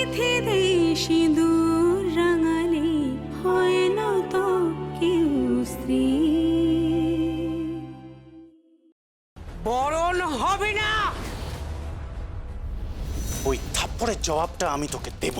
সিঁথিতে সিঁদুর রাঙালে হয় না তো কেউ স্ত্রী। বরণ হবে না। ওই থাপ্পড়ের জবাবটা আমি তোকে দেব।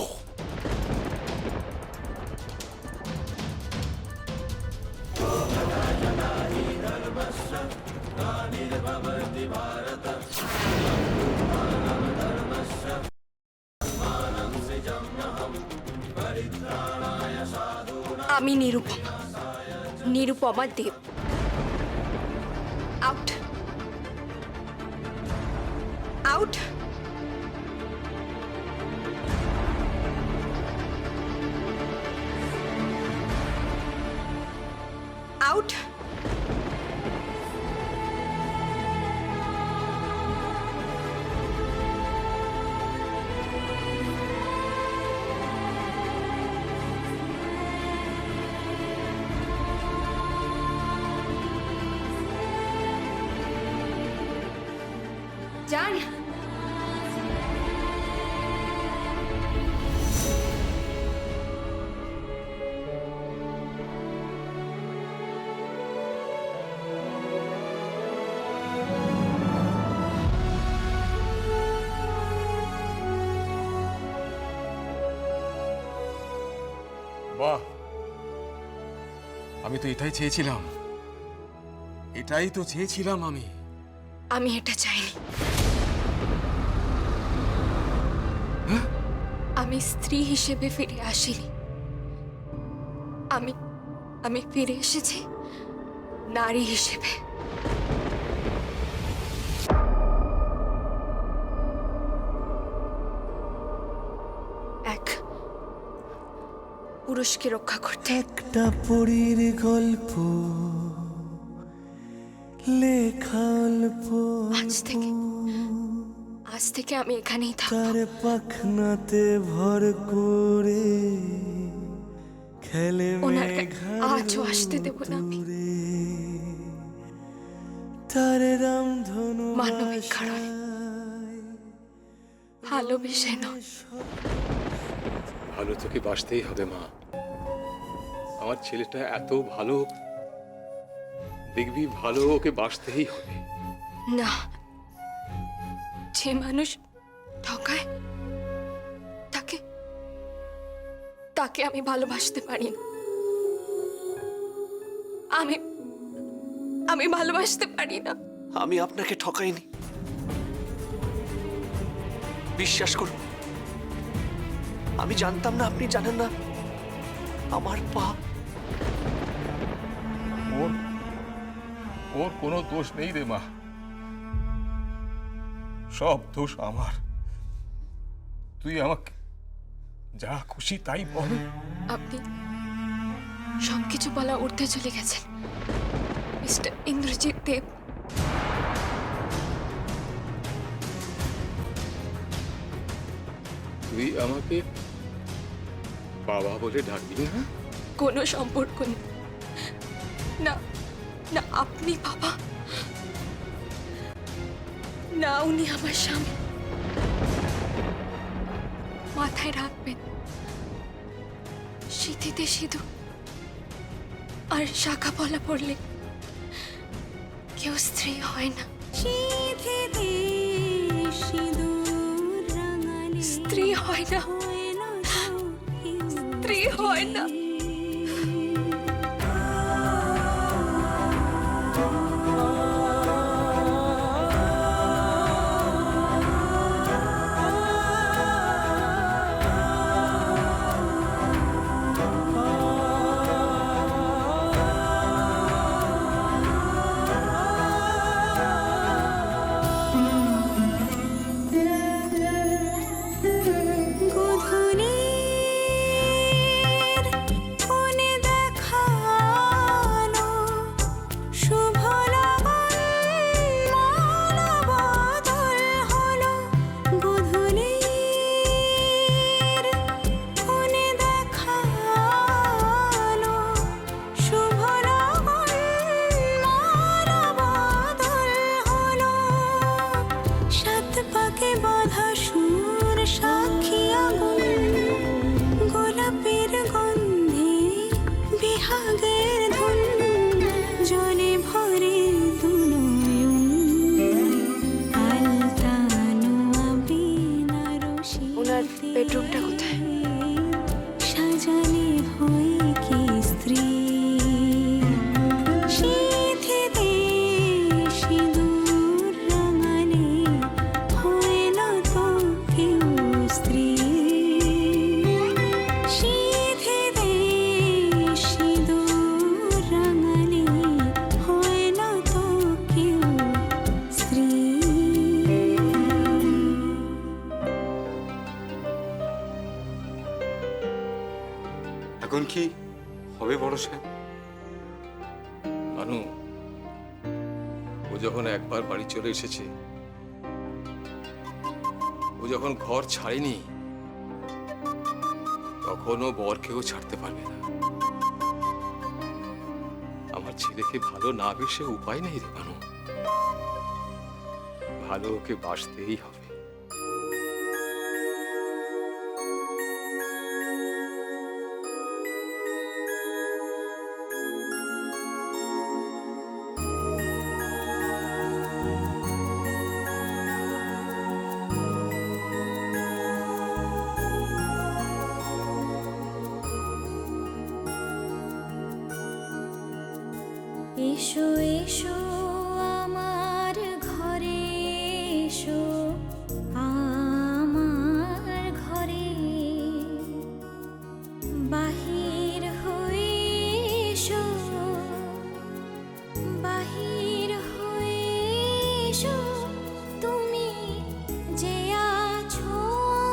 আমি নিরুপমা দেব। Out out. আউট। যান। বাহ, আমি তো এটাই চেয়েছিলাম, এটাই তো চেয়েছিলাম আমি। আমি এটা চাইনি। আমি স্ত্রী হিসেবে ফিরে আসিনি। আমি ফিরে এসেছি নারী হিসেবে। এক পুরুষকে রক্ষা করতে। একটা পরীর গল্প লেখা অল্প, আজ থেকে আমি এখানেই থাকবো। তার পাখনাতে ভর করে খেলে ওনাকে আজও আসতে দেব না আমি। তার রামধনু মানবিক কারণে, ভালোবেসে নয়। ভালো তোকে বাসতেই হবে মা। আমার ছেলেটা এত ভালো, দেখবি ভালো ওকে বাসতেই হবে। না, যে মানুষ ঠকায় তাকে আমি ভালোবাসতে পারি না। আমি ভালোবাসতে পারি না। আমি আপনাকে ঠকাইনি, বিশ্বাস করুন। আমি জানতাম না, আপনি জানেন না আমার পাপ। ওর কোনো দোষ নেই রে মা, সব দোষ আমার। তুই আমাকে যা খুশি তাই বল। আপনি সবকিছু বলা উঠতে চলে গেছেন মিস্টার ইন্দ্রজিৎ দেব। তুই আমাকে বাবা বলে ডাকবি না? কোনো সম্পর্ক নেই। না না, আপনি বাবা না, উনি আমার স্বামী। মাথায় রাখবেন, সিঁথিতে সিঁদুর আর শাখা পলা পড়লে কেউ স্ত্রী হয় না। সিঁথিতে সিঁদুর রাঙালে স্ত্রী হয় না, হয় না তো কেউ স্ত্রী হয় না। ওনার বেডরুমটা কোথায়? সাজালে হই কি স্ত্রী সিঁথিতে সিঁদুর রাঙালে হইল তো কেউ স্ত্রী সিঁথিতে সিঁদুর রাঙালে হইল তো কেউ স্ত্রী। এখন কি হবে বড় সাহেব? মানু, ও যখন একবার বাড়ি চলে এসেছে, ও যখন ঘর ছাড়েনি, তখন ও বরকেও ছাড়তে পারবে না। আমার ছেলেকে ভালো না বেসে উপায় নেই রে মানু, ভালো ওকে বাসতেই হবে। এসো এসো আমার ঘরে এসো আমার ঘরে বাহির হয়ে এসো বাহির হয়ে এসো তুমি যে আছো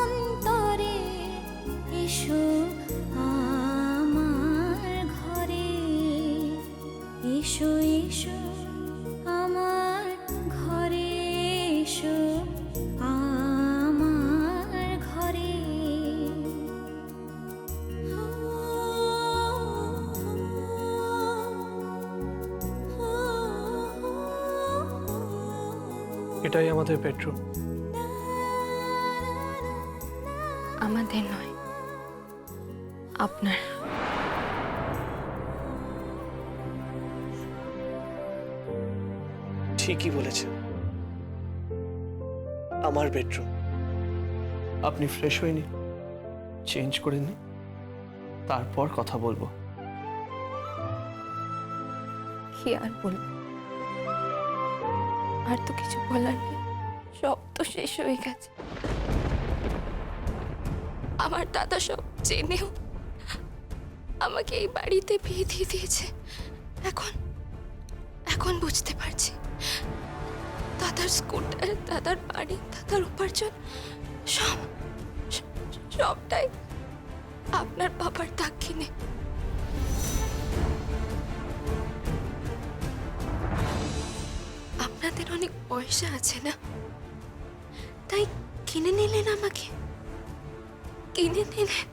অন্তরে এসো আমার ঘরে এসো এসো আমার ঘরে এসো আমার ঘরে। এটাই আমাদের বেডরুম। আমাদের নয়, আপনার। ঠিকই বলেছেন, আমার বেডরুম। আপনি ফ্রেশ হয়ে নিন, চেঞ্জ করে নিন, তারপর কথা বলবো। কি আর বলবো, আর তো কিছু বলার নেই, সব তো শেষ হয়ে গেছে। আমার দাদা সব জেনেও আমাকে এই বাড়িতে বিয়ে দিয়ে দিয়েছে। এখন এখন বুঝতে পারছি, দাদার স্কুটার, দাদার বাড়ি, দাদার উপার্জন সবটাই আপনার বাবার দাক্ষিণে। আপনাদের অনেক পয়সা আছে না, তাই কিনে নিলেন আমাকে, কিনে নিলেন।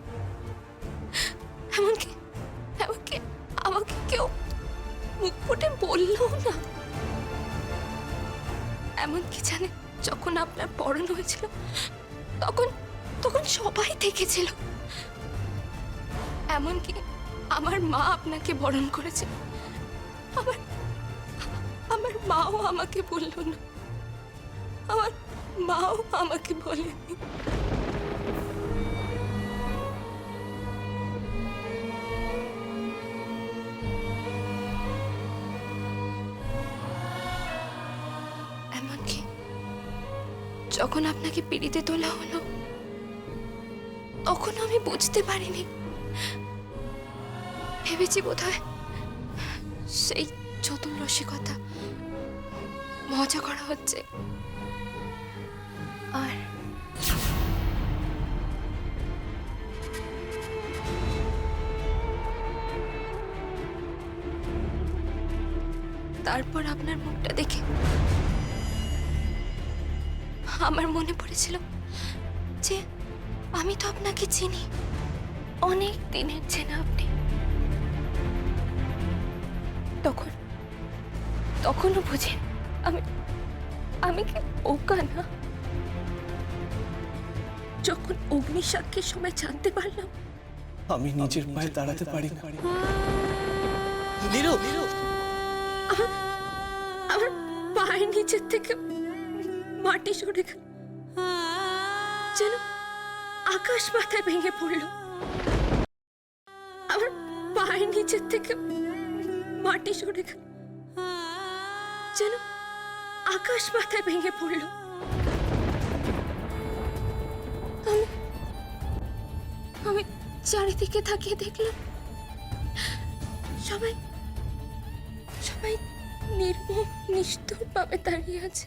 এমনকি এমনকি আমাকে কেউ মুখ ফুটে বললো না। এমনকি জানেন, যখন আপনার পরন হয়েছিল তখন তখন সবাই দেখেছিল। এমনকি আমার মা আপনাকে বরণ করেছে, আমার আমার মাও আমাকে বলল না, আমার মাও আমাকে বলেনি। এমনকি যখন আপনাকে পিড়িতে তোলা হলো, তখন আমি বুঝতে পারিনি। ভেবেছি বোধহয় সেই চতুর রসিকতা, মজা করা হচ্ছে। আর তারপর আপনার মুখটা দেখে আমার মনে পড়েছিল যে আমি তো আপনাকে চিনি, অনেক দিনের চেনা আপনি। তখনও বুঝেন আমি কি ওকা না? যখন অগ্নিসাক্ষীর সময় জানতে পারলাম আমি নিজের পায়ে দাঁড়াতে পারি না। আমার পায়ের নিচের থেকে মাটি সরে গেল, যেন আকাশ মাথায় ভেঙে পড়ল। আমার পায়ের নিচের থেকে মাটি সরে গেল, যেন আকাশ মাথায় ভেঙে পড়ল। আমি চারিদিকে তাকিয়ে দেখলাম সবাই সবাই নির্মম নিষ্ঠুর ভাবে দাঁড়িয়ে আছে।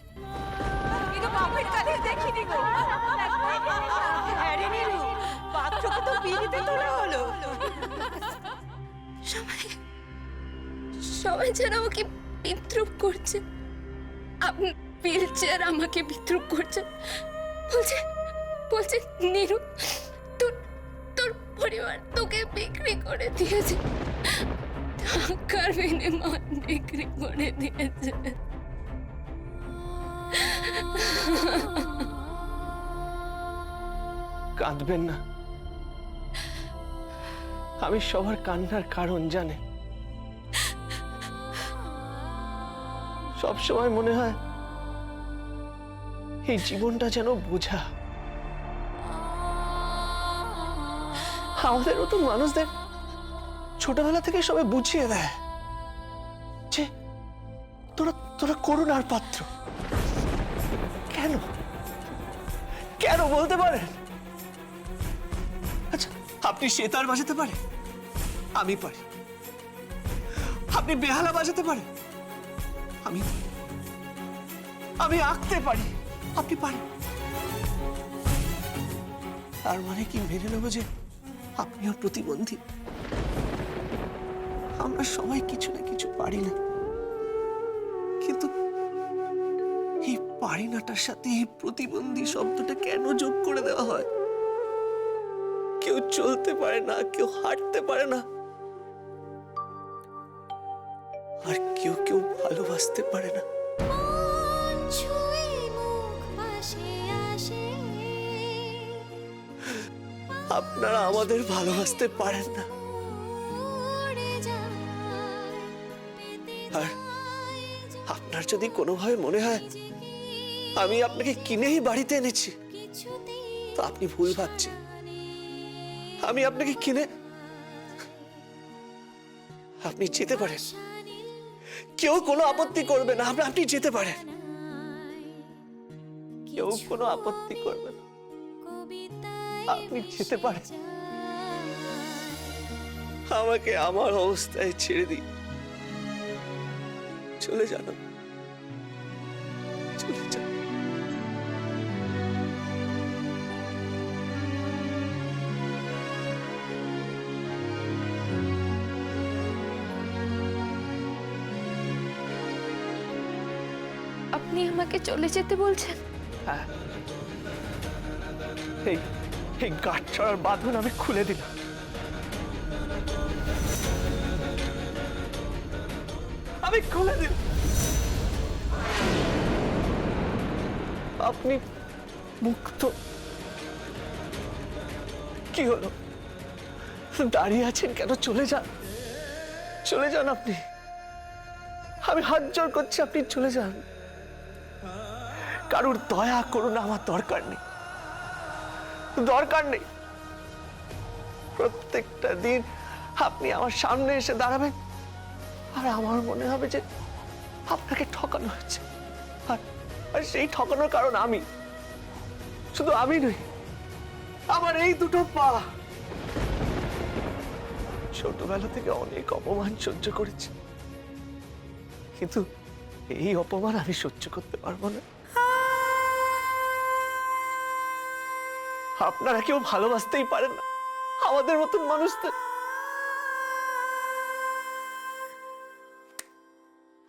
সবাই সবাই যেন আমাকে বিদ্রুপ করছে। আপনি হুইল চেয়ার আমাকে বিদ্রুপ করছে, বলছে বলছে নীরু, তোর তোর পরিবার তোকে বিক্রি করে দিয়েছে, টাকার বিনিময়ে বিক্রি করে দিয়েছে। কাঁদবেন না, আমি সবার কান্নার কারণ জানে। সব সময় মনে হয় এই জীবনটা যেন বোঝা। আমাদের মতো মানুষদের ছোটবেলা থেকে সবাই বুঝিয়ে দেয় যে তোরা তোরা করুণার পাত্র। কেন কেন বলতে পারেন? আচ্ছা, আপনি সেতার বাজাতে পারেন, আমি পারি। আপনি বেহালা বাজাতে পারেন, আমি পারি। আমি আঁকতে পারি, আপনি পারেন। তার মানে কি মেনে নেব যে আপনিও প্রতিবন্ধী? আমরা সবাই কিছু না কিছু পারি না, কিন্তু এই পারি নাটার সাথে এই প্রতিবন্ধী শব্দটা কেন যোগ করে দেওয়া হয়? কেউ চলতে পারে না, কেউ হাঁটতে পারে না, আর কেউ কেউ ভালোবাসতে পারে না। মন ছুঁয়ে মুখ পাশে আসে, আপনারা আমাদের ভালোবাসতে পারেন না, উড়ে যায়, পেতে আর আপনার যদি কোনোভাবে মনে হয় আমি আপনাকে কিনেই বাড়িতে এনেছি, কিছুতেই তো আপনি ভুল ভাবছেন। আমি আপনাকে কিনে, আপনি যেতে পারেন, কেউ কোনো আপত্তি করবে না। আপনি যেতে পারেন, কেউ কোনো আপত্তি করবে না। আপনি যেতে পারেন, আমাকে আমার অবস্থায় ছেড়ে দিন, চলে যান, চলে যান। আপনি আমাকে চলে যেতে বলছেন? হ্যাঁ, এই এই গাঁটছড়ার বাঁধন আমি খুলে দিলাম। আমি খুলে দিলাম, আপনি মুক্ত। কি হলো, দাঁড়িয়ে আছেন কেন? চলে যান, চলে যান আপনি। আমি হাত জোড় করছি, আপনি চলে যান। কারুর দয়া করুন আমার দরকার নেই, দরকার নেই। প্রত্যেকটা দিন আপনি আমার সামনে এসে দাঁড়াবেন আর আমার মনে হবে যে আপনাকে ঠকানো হয়েছে, আর সেই ঠকানোর কারণ আমি। শুধু আমি নই, আমার এই দুটো পা। ছোটবেলা থেকে অনেক অপমান সহ্য করেছি, কিন্তু এই অপমান আমি সহ্য করতে পারবো না। আপনারা কেউ ভালোবাসতেই পারেন না আমাদের মতন মানুষদের।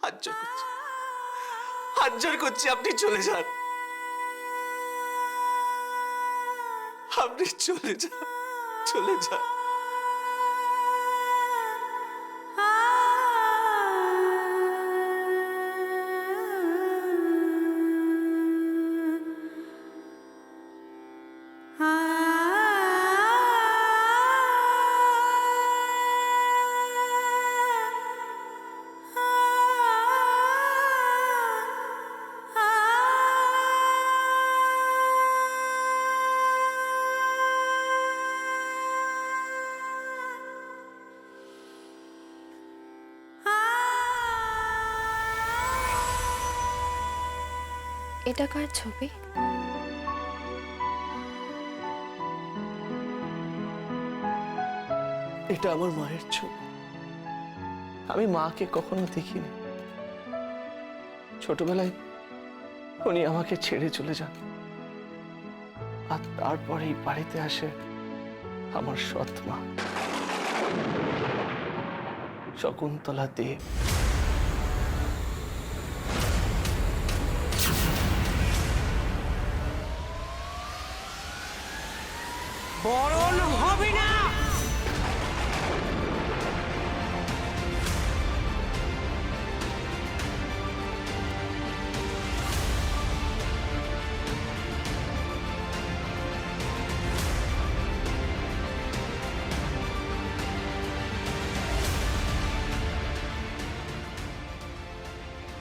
হাত জোড় করছি, হাত জোড় করছি, আপনি চলে যান, আপনি চলে যান, চলে যান। এটা কার ছবি? এটা আমার মায়ের ছবি। আমি মাকে কখনো দেখিনি। ছোটবেলায় উনি আমাকে ছেড়ে চলে যান, আর তারপর এই বাড়িতে আসে আমার সৎ মা শকুন্তলা দেব। বরণ হবে না।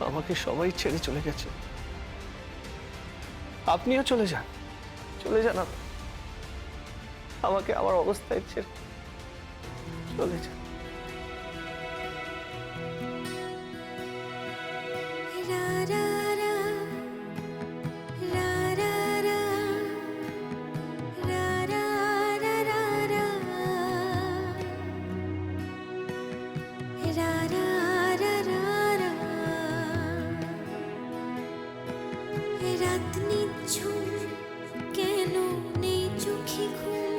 আমাকে সবাই ছেড়ে চলে গেছে, আপনিও চলে যান, চলে যান। আমাকে আমার অবস্থায় ছেড়ে চলে যান। রা রা রা রা রা রা রা রা রা রা রা রা রা রা রা রাত নিঝুম কেন নেই চোখে ঘুম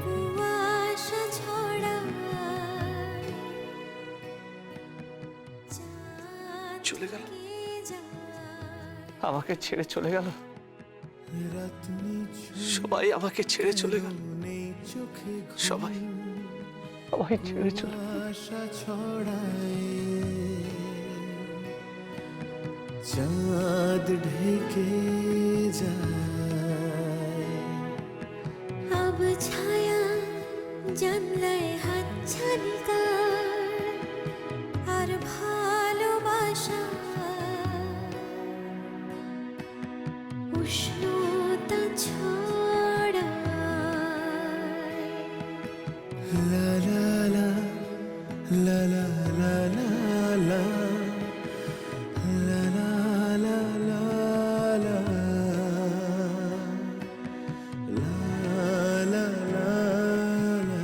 কুয়াশা ছড়ায় চলে গেল, যায় আমাকে ছেড়ে চলে গেল, সবাই আমাকে ছেড়ে চলে গেল, সবাই সবাই ছেড়ে চলে গেল। চাঁদ ঢেকে যায়। अब छाया জানলায় হাতছানি কার আর ভালোবাসা উষ্ণতা ছড়ায় লা লা লা লা লা লা লা লা লা লা লা লা লা লা লা লা।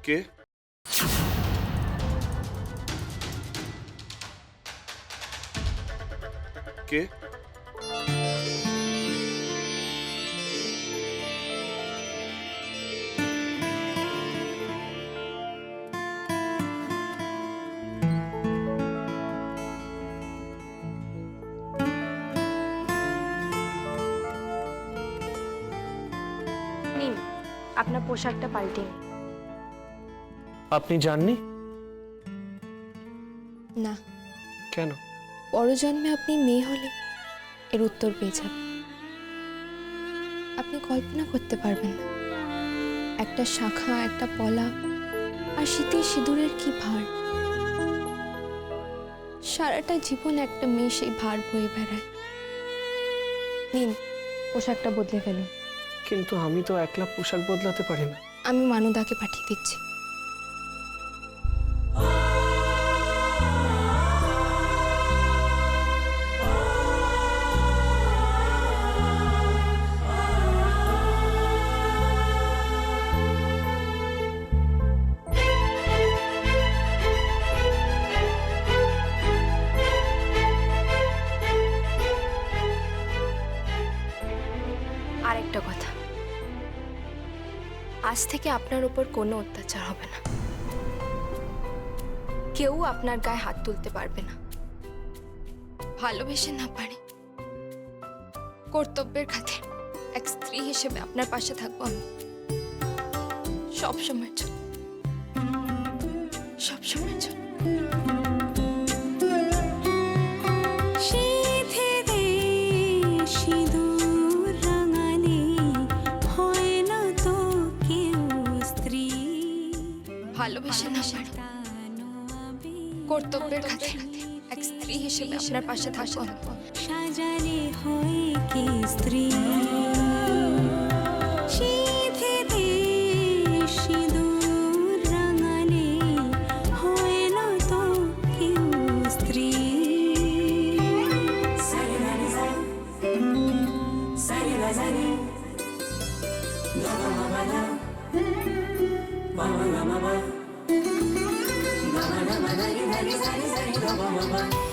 কে? কে? নিন, আপনার পোশাকটা পাল্টে নিন। আপনি জাননি না, কেন? পরজন্মে আপনি মেয়ে হলে এর উত্তর পেয়ে যাবেন। আপনি কল্পনা করতে পারবেন না একটা শাখা, একটা পলা আর শীতে সিঁদুরের কি ভার। সারাটা জীবন একটা মেয়ে সেই ভার বয়ে বেড়ায়। নিন, পোশাকটা বদলে ফেলুন। কিন্তু আমি তো একলা পোশাক বদলাতে পারি না। আমি মানুদাকে পাঠিয়ে দিচ্ছি। আরেকটা কথা, আজ থেকে আপনার উপর কোনো অত্যাচার হবে না। কেউ আপনার গায়ে হাত তুলতে পারবে না। ভালোবেসে না পারে, কর্তব্যের খাতির এক স্ত্রী হিসেবে আপনার পাশে থাকবো আমি সব সময়ের জন্য, সব সময়ের জন্য। ভালোবেসে না পারি, কর্তব্যের খাতিরে এক স্ত্রী হিসেবে আপনার পাশে থাকবো। সাজালে হয় কি স্ত্রী সিঁথিতে সিঁদুর রাঙালে হয় না তো কেউ স্ত্রী। Mama,